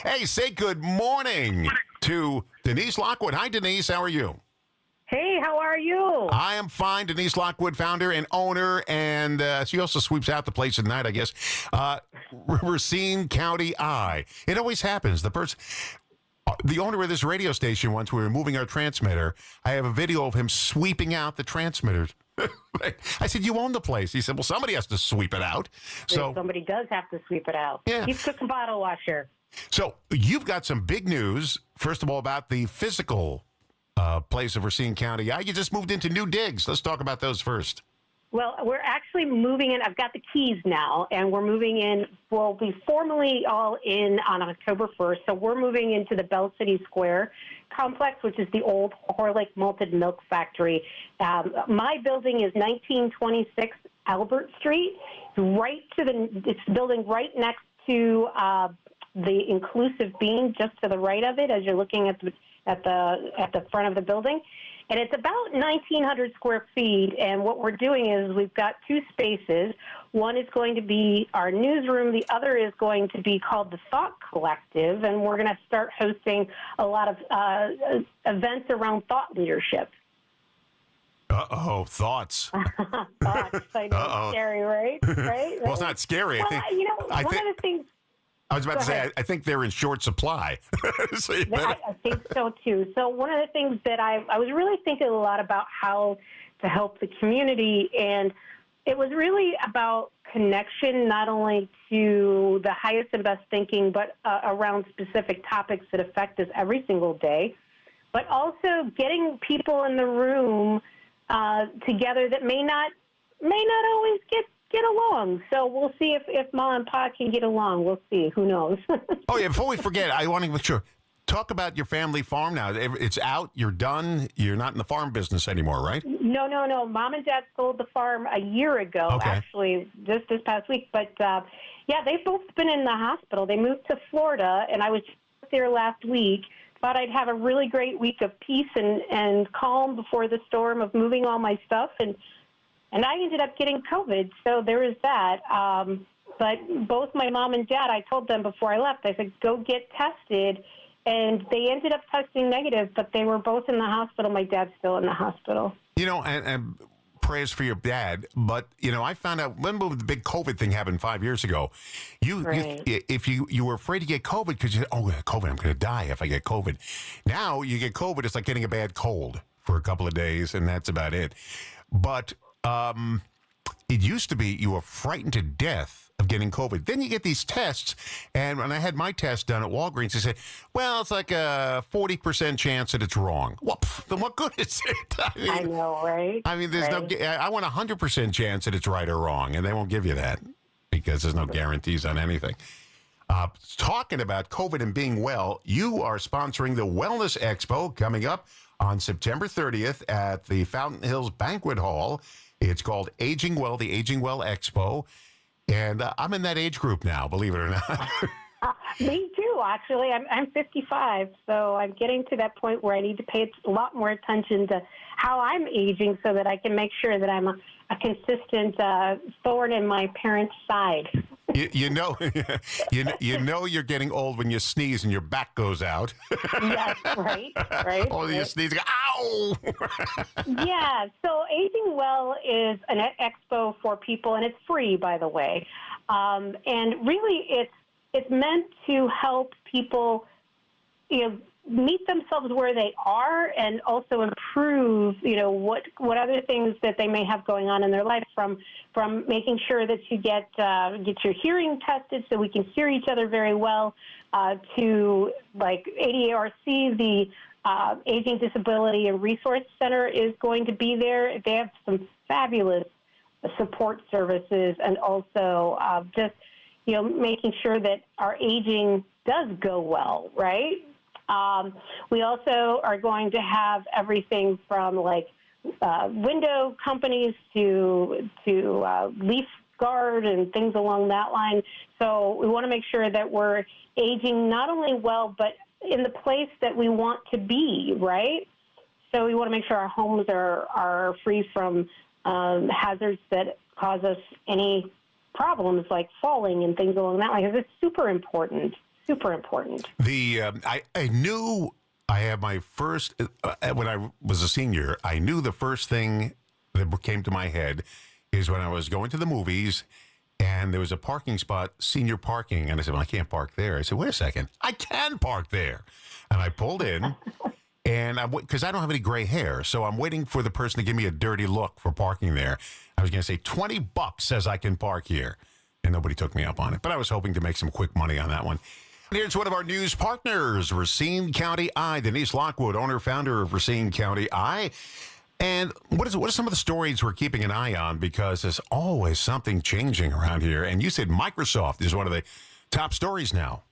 Hey, say good morning to Denise Lockwood. Hi, Denise. How are you? Hey, how are you? I am fine. Denise Lockwood, founder and owner, and she also sweeps out the place at night, I guess. Racine County I. It always happens. The owner of this radio station, once we were moving our transmitter, I have a video of him sweeping out the transmitters. I said, you own the place. He said, well, somebody has to sweep it out. So somebody does have to sweep it out. Yeah. He's cooking bottle washer. So you've got some big news, first of all, about the physical place of Racine County. Yeah, you just moved into new digs. Let's talk about those first. Well, we're actually moving in. I've got the keys now, and we're moving in. We'll be formally all in on October 1st. So we're moving into the Bell City Square complex, which is the old Horlick Malted Milk Factory. My building is 1926 Albert Street. It's building right next to the Inclusive Bean, just to the right of it, as you're looking at the front of the building. And it's about 1,900 square feet, and what we're doing is we've got two spaces. One is going to be our newsroom. The other is going to be called the Thought Collective, and we're going to start hosting a lot of events around thought leadership. Uh-oh, thoughts. Thoughts. I know, scary, right? Right? Well, it's not scary. Well, one of the things... I was about to say, I think they're in short supply. So I think so, too. So one of the things that I was really thinking a lot about how to help the community, and it was really about connection, not only to the highest and best thinking, but around specific topics that affect us every single day, but also getting people in the room together that may not always get along. So we'll see if Mom and Pa can get along. We'll see. Who knows? Oh, yeah, before we forget, I want to make sure. Talk about your family farm now. It's out. You're done. You're not in the farm business anymore, right? No. Mom and Dad sold the farm a year ago, actually, just this past week. But, yeah, they've both been in the hospital. They moved to Florida, and I was there last week. Thought I'd have a really great week of peace and calm before the storm of moving all my stuff, and I ended up getting COVID, so there is that. But both my mom and dad, I told them before I left, I said, go get tested. And they ended up testing negative, but they were both in the hospital. My dad's still in the hospital. And prayers for your dad. But, I found out when the big COVID thing happened 5 years ago, if you were afraid to get COVID because you said, oh, COVID, I'm going to die if I get COVID. Now you get COVID, it's like getting a bad cold for a couple of days, and that's about it. But it used to be you were frightened to death of getting COVID. Then you get these tests, and when I had my test done at Walgreens, they said, well, it's like a 40% chance that it's wrong. Well, then what good is it? I know, right? I mean, I want a 100% chance that it's right or wrong, and they won't give you that because there's no guarantees on anything. Talking about COVID and being well, you are sponsoring the Wellness Expo coming up on September 30th at the Fountain Hills Banquet Hall. It's called Aging Well, the Aging Well Expo. And I'm in that age group now, believe it or not. Me too, actually. I'm 55, so I'm getting to that point where I need to pay a lot more attention to how I'm aging so that I can make sure that I'm a consistent thorn in my parents' side. You know you're getting old when you sneeze and your back goes out. Yes, right. Or you sneeze, go, ow! Yeah, so Aging Well is an expo for people, and it's free, by the way. And really, it's meant to help people, meet themselves where they are, and also improve, what other things that they may have going on in their life, from making sure that you get your hearing tested so we can hear each other very well, to like ADARC, the Aging Disability and Resource Center is going to be there. They have some fabulous support services, and also just making sure that our aging does go well, right? We also are going to have everything from window companies to leaf guard and things along that line. So we want to make sure that we're aging not only well, but in the place that we want to be, right? So we want to make sure our homes are free from hazards that cause us any problems like falling and things along that line, because it's super important. super important. I knew I had my first, when I was a senior, I knew the first thing that came to my head is when I was going to the movies and there was a parking spot, senior parking. And I said, well, I can't park there. I said, wait a second, I can park there. And I pulled in and because I don't have any gray hair. So I'm waiting for the person to give me a dirty look for parking there. I was going to say $20 says I can park here. And nobody took me up on it. But I was hoping to make some quick money on that one. Here's one of our news partners, Racine County Eye. Denise Lockwood, owner, founder of Racine County Eye. And what are some of the stories we're keeping an eye on? Because there's always something changing around here. And you said Microsoft is one of the top stories now.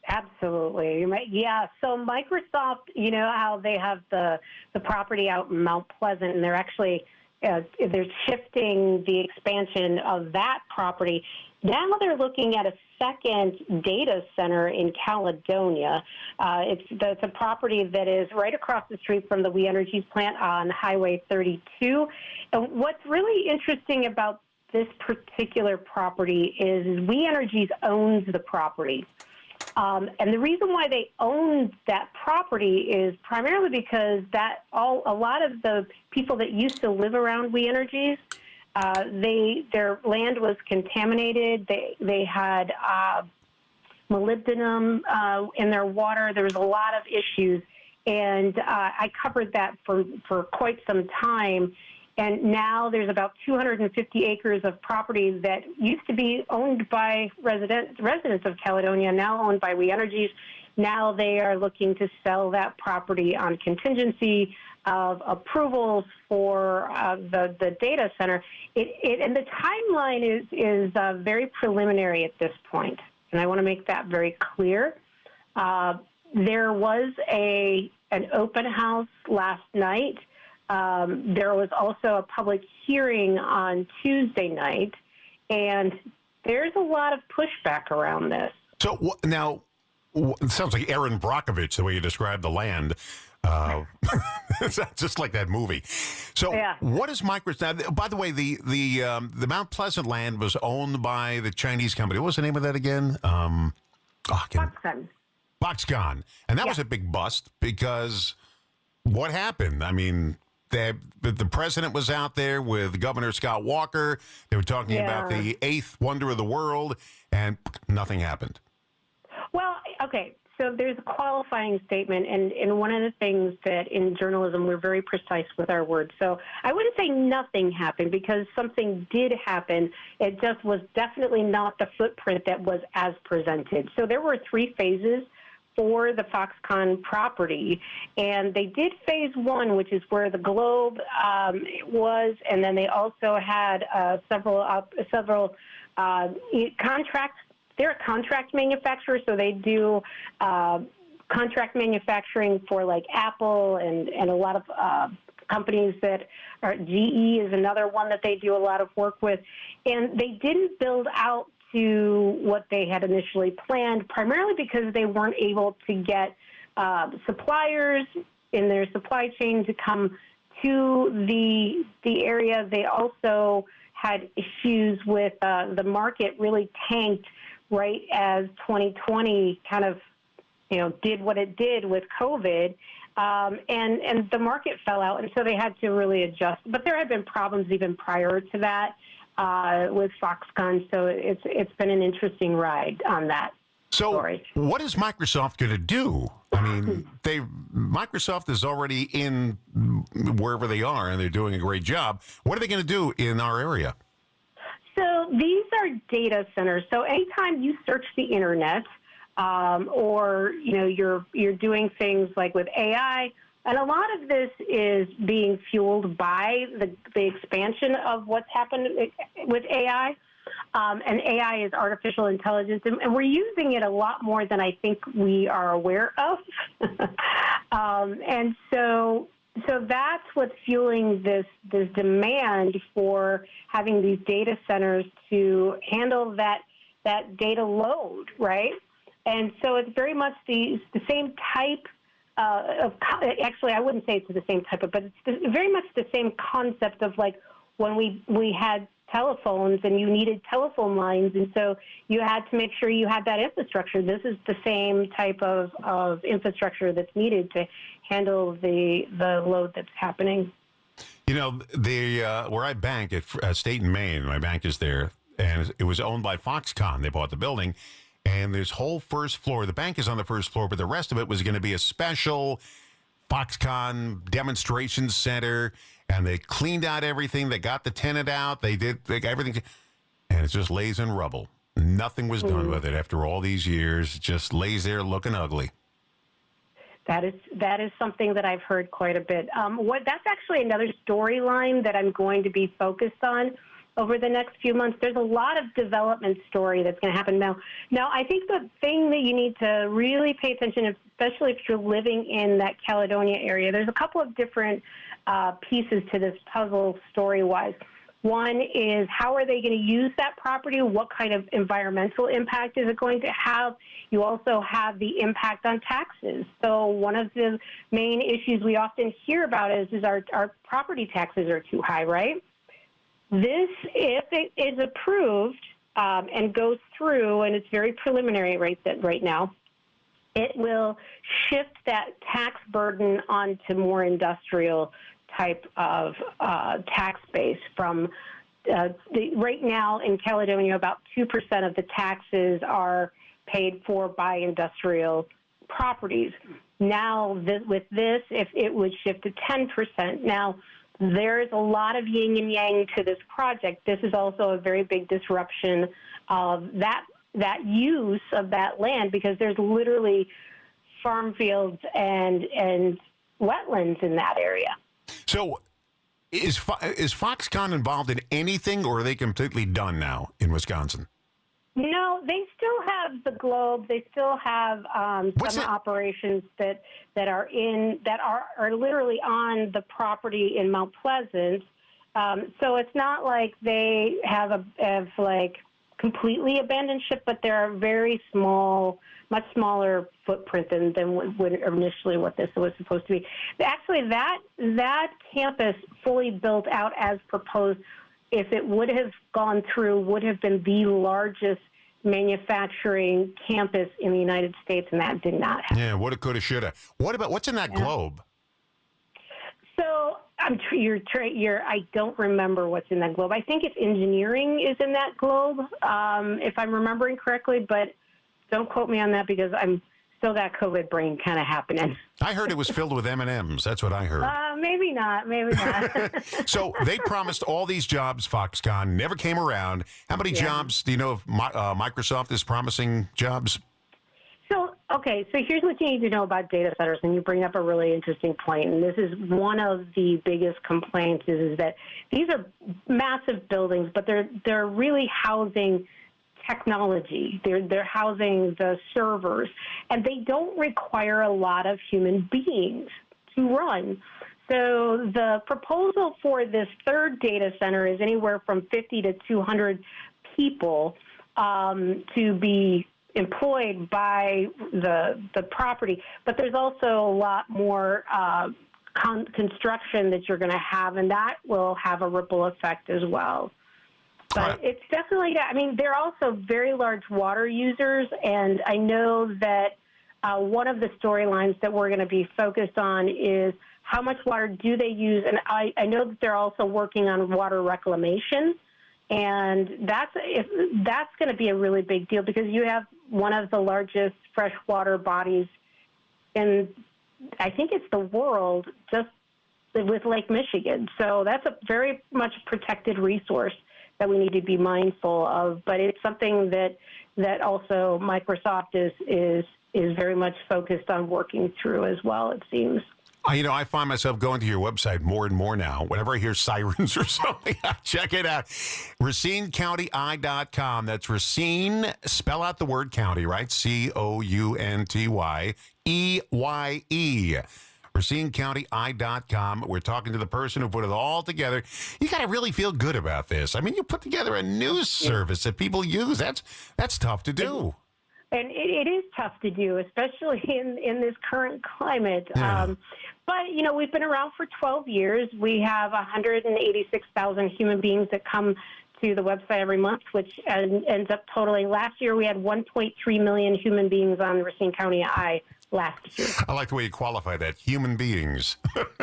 Absolutely. Yeah. So Microsoft, you know how they have the property out in Mount Pleasant, and they're actually they're shifting the expansion of that property. Now they're looking at a second data center in Caledonia. It's a property that is right across the street from the We Energies plant on Highway 32. And what's really interesting about this particular property is We Energies owns the property. And the reason why they own that property is primarily because a lot of the people that used to live around We Energies, their land was contaminated. They had molybdenum in their water. There was a lot of issues, and I covered that for quite some time. And now there's about 250 acres of property that used to be owned by residents of Caledonia, now owned by We Energies. Now they are looking to sell that property on contingency of approvals for the data center. And the timeline is very preliminary at this point, and I want to make that very clear. There was an open house last night. There was also a public hearing on Tuesday night, and there's a lot of pushback around this. So now, it sounds like Aaron Brockovich, the way you described the land. It's just like that movie. So yeah. What is Microsoft? Now, by the way, the Mount Pleasant land was owned by the Chinese company. What was the name of that again? Foxconn. Foxconn. And that was a big bust because what happened? I mean, the president was out there with Governor Scott Walker. They were talking about the eighth wonder of the world, and nothing happened. Well, okay, so there's a qualifying statement, and one of the things that in journalism we're very precise with our words. So I wouldn't say nothing happened because something did happen. It just was definitely not the footprint that was as presented. So there were 3 phases for the Foxconn property, and they did phase 1, which is where the globe was, and then they also had several contracts. They're a contract manufacturer, so they do contract manufacturing for like Apple and a lot of companies that are GE is another one that they do a lot of work with, and they didn't build out to what they had initially planned, primarily because they weren't able to get suppliers in their supply chain to come to the area. They also had issues with the market really tanked right as 2020 kind of, did what it did with COVID, and the market fell out, and so they had to really adjust. But there had been problems even prior to that with Foxconn, so it's been an interesting ride on that. So story. What is Microsoft going to do? I mean, Microsoft is already in wherever they are, and they're doing a great job. What are they going to do in our area? So these are data centers. So anytime you search the internet, or you're doing things like with AI, and a lot of this is being fueled by the expansion of what's happened with AI. And AI is artificial intelligence, and we're using it a lot more than I think we are aware of. And so that's what's fueling this demand for having these data centers to handle that data load, right? And so it's very much the same type actually, I wouldn't say it's the same type of, but it's very much the same concept of like when we had telephones and you needed telephone lines, and so you had to make sure you had that infrastructure. This is the same type of infrastructure that's needed to handle the load that's happening. You know, where I bank at State and Main, my bank is there, and it was owned by Foxconn. They bought the building, and this whole first floor, the bank is on the first floor, but the rest of it was going to be a special Foxconn demonstration center, and they cleaned out everything. They got the tenant out. They got everything, and it just lays in rubble. Nothing was done with it after all these years. It just lays there looking ugly. That is something that I've heard quite a bit. That's actually another storyline that I'm going to be focused on over the next few months. There's a lot of development story that's going to happen now. Now, I think the thing that you need to really pay attention, especially if you're living in that Caledonia area, there's a couple of different pieces to this puzzle story-wise. One is, how are they going to use that property? What kind of environmental impact is it going to have? You also have the impact on taxes. So one of the main issues we often hear about is our property taxes are too high, right? This, if it is approved and goes through, and it's very preliminary right now, it will shift that tax burden onto more industrial type of tax base. From right now in Caledonia, about 2% of the taxes are paid for by industrial properties. Now, with this, if it would shift to 10%. Now, there's a lot of yin and yang to this project. This is also a very big disruption of that use of that land, because there's literally farm fields and wetlands in that area. So is Foxconn involved in anything, or are they completely done now in Wisconsin? No, they still have the Globe. They still have some operations that are literally on the property in Mount Pleasant. So it's not like they have like completely abandoned ship, but they're a very small, much smaller footprint than what initially what this was supposed to be. Actually, that campus fully built out as proposed, if it would have gone through, would have been the largest manufacturing campus in the United States, and that did not happen. Yeah, woulda, coulda, shoulda. What's in that globe? So I don't remember what's in that globe. I think it's engineering is in that globe, if I'm remembering correctly, but don't quote me on that because I'm still got COVID brain kind of happening. I heard it was filled with M&Ms. That's what I heard. Maybe not. So they promised all these jobs, Foxconn, never came around. How many jobs do you know if Microsoft is promising jobs? So here's what you need to know about data centers, and you bring up a really interesting point, and this is one of the biggest complaints is that these are massive buildings, but they're really housing technology. They're housing the servers, and they don't require a lot of human beings to run. So the proposal for this third data center is anywhere from 50 to 200 people to be employed by the property. But there's also a lot more construction that you're going to have, and that will have a ripple effect as well. But it's definitely, they're also very large water users, and I know that one of the storylines that we're going to be focused on is how much water do they use, and I know that they're also working on water reclamation, and that's going to be a really big deal because you have one of the largest freshwater bodies in, I think it's the world, just with Lake Michigan. So that's a very much protected resource that we need to be mindful of, but it's something that also Microsoft is very much focused on working through as well, it seems. I find myself going to your website more and more now. Whenever I hear sirens or something, I check it out. RacineCountyEye.com. That's Racine, spell out the word county, right? COUNTYEYE. RacineCountyEye.com. We're talking to the person who put it all together. You got to really feel good about this. You put together a news service that people use. That's tough to do. And it is tough to do, especially in this current climate. Yeah. But, we've been around for 12 years. We have 186,000 human beings that come to the website every month, which ends up totaling. Last year, we had 1.3 million human beings on the Racine County Eye last year. I like the way you qualify that. Human beings.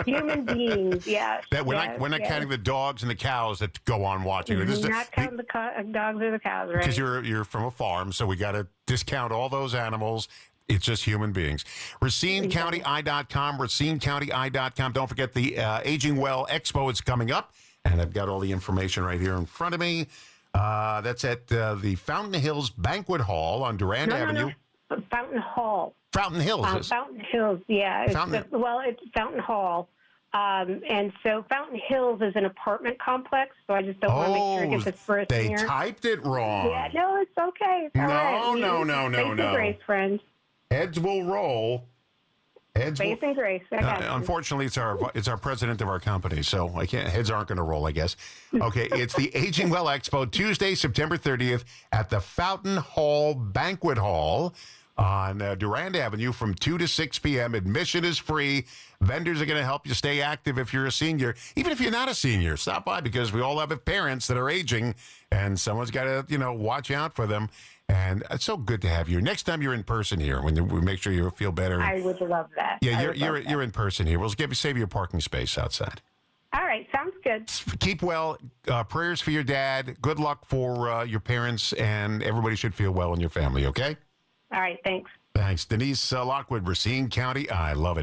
Human beings, yes. That we're not counting the dogs and the cows that go on watching. Not counting the dogs or the cows, right? Because you're from a farm, so we got to discount all those animals. It's just human beings. RacineCountyEye.com, RacineCountyEye.com. Don't forget the Aging Well Expo is coming up, and I've got all the information right here in front of me. That's at the Fountain Hills Banquet Hall on Durand Avenue. No. Fountain Hall. Fountain Hills. Fountain Hills, yeah. It's Fountain Hall. And so Fountain Hills is an apartment complex, so I just don't want to make sure it gets its first they typed it wrong. Yeah, no, it's okay. It's all right. No. Grace, friend. Heads will roll. Faith and grace. I got you. Unfortunately, it's our president of our company, so heads aren't going to roll, I guess. Okay, it's the Aging Well Expo, Tuesday, September 30th at the Fountain Hall Banquet Hall on Durand Avenue from 2 to 6 p.m. Admission is free. Vendors are going to help you stay active if you're a senior. Even if you're not a senior, stop by because we all have parents that are aging, and someone's got to, watch out for them. And it's so good to have you. Next time you're in person here, when we make sure you feel better. I would love that. Yeah, you're in person here. We'll save you a parking space outside. All right, sounds good. Keep well. Prayers for your dad. Good luck for your parents, and everybody should feel well in your family, okay? All right, thanks. Thanks. Denise Lockwood, Racine County. I love it.